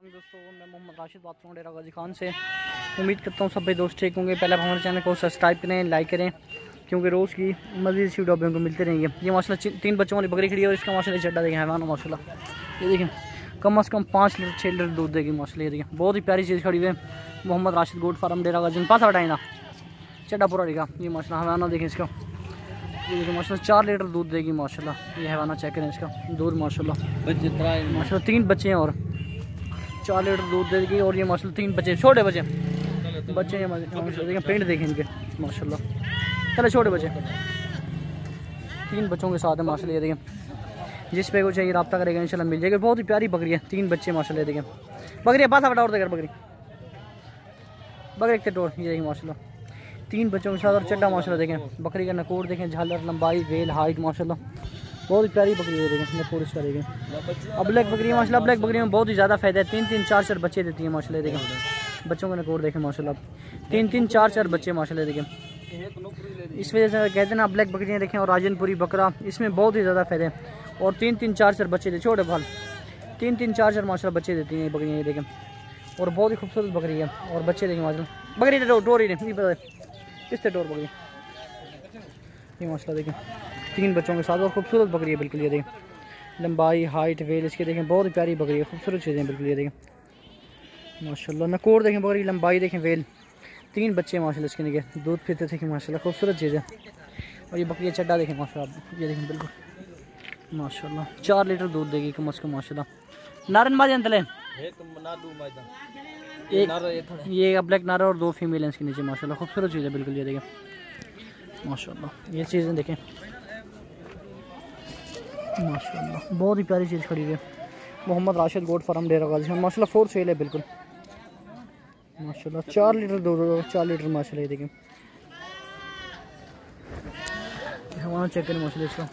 दोस्तों मैं मोहम्मद राशिद बात कर रहा हूँ डेरा गाजी खान से। उम्मीद करता हूँ सब भाई दोस्त ठीक होंगे। पहले आप हमारे चैनल को सब्सक्राइब करें, लाइक करें, क्योंकि रोज़ की मज़ीद सी वीडियो को मिलते रहेंगे। ये माशाल्लाह 3 बच्चों वाली बकरी खड़ी है और इसका माशाल्लाह चड्डा देखें हैवान माशाल्लाह। ये देखें कम से कम 5 लीटर 6 लीटर दूध देगी माशाल्लाह। ये देखें बहुत ही प्यारी चीज़ खड़ी हुई है। मोहम्मद राशिद गोट फार्म डेरा गाजी पास हटाएगा चड्डा पूरा देगा। ये माशाल्लाह हैवाना देखें इसका। ये देखिए माशाल्लाह 4 लीटर दूध देगी माशाल्लाह। ये हैवाना चेक करें इसका दूध माशाल्लाह। माशाल्लाह 3 बच्चे हैं और 4 लीटर दूध देगी। और ये माशाल्लाह 3 बच्चे छोटे बच्चे हैं माशाल्लाह। देखें पेंट देखें इनके माशाल्लाह। चले छोटे बच्चे 3 बच्चों के साथ है माशाल्लाह। ये देखें जिस पे को चाहिए रब्ता करेगा इंशाल्लाह मिल जाएगा। बहुत ही प्यारी बकरी है, 3 बच्चे माशाल्लाह। देखें बकरी पास हटा और देकर बकरी एक टोर। ये देखिए माशाल्लाह 3 बच्चों के साथ और चड्डा माशाल्लाह। देखें बकरी का नकोर देखें, झालर, लंबाई, वेल, हाइट माशाल्लाह बहुत ही प्यारी बकरी है। देखें नकोर इसका देखें। अब ब्लैक बकरी माशाल्लाह, ब्लैक बकरी में बहुत ही ज़्यादा फ़ायदा है। 3-3 4-4 बच्चे देती है माशाल्लाह। देखें बच्चों का नकोर देखें माशाल्लाह 3-3 4-4 बच्चे माशाल्लाह। देखें इस वजह से कहते हैं ना ब्लैक बकरियाँ देखें। और राजनपुरी बकरा इसमें बहुत ही ज़्यादा फ़ायदा है। और 3-3 4-4 बच्चे देते छोटे फल 3-3 4-4 माशाल्लाह बच्चे देती हैं ये बकरियाँ। ये देखें और बहुत ही खूबसूरत बकरी है। और बच्चे देखें माशाल्लाह। बकरी टोर ही नहीं पता किस टोर बकरी ये माशाल्लाह। देखें 3 बच्चों के साथ और खूबसूरत बकरी है बिल्कुल। ये देखें लंबाई, हाइट, वेल इसके देखें बहुत ही प्यारी बकरी है, खूबसूरत चीज़ें बिल्कुल। ये देखें माशाल्लाह नकोर देखें बकरी, लंबाई देखें, वेल, 3 बच्चे माशाल्लाह इसके देखें दूध पीते देखें माशाल्लाह खूबसूरत चीज़ें। और ये बकरी चड्डा देखें माशाल्लाह। ये देखें बिल्कुल माशाल्लाह 4 लीटर दूध देगी कम से कम माशाल्लाह। नारन माजे अंतले ये ब्लैक नारा और 2 फीमेल हैं इसके नीचे माशाल्लाह खूबसूरत चीज़ है बिल्कुल। ये देखें माशाल्लाह ये चीज़ें देखें माशाल्लाह बहुत ही प्यारी चीज़ खड़ी हुई है। मोहम्मद राशिद गोट फार्म डेरा गाजी माशाल्लाह 4 सेल है बिल्कुल माशाल्लाह। 4 लीटर दूध 4 लीटर माशाल्लाह। ये देखें हमारा चेक करें माशाल्लाह इसका।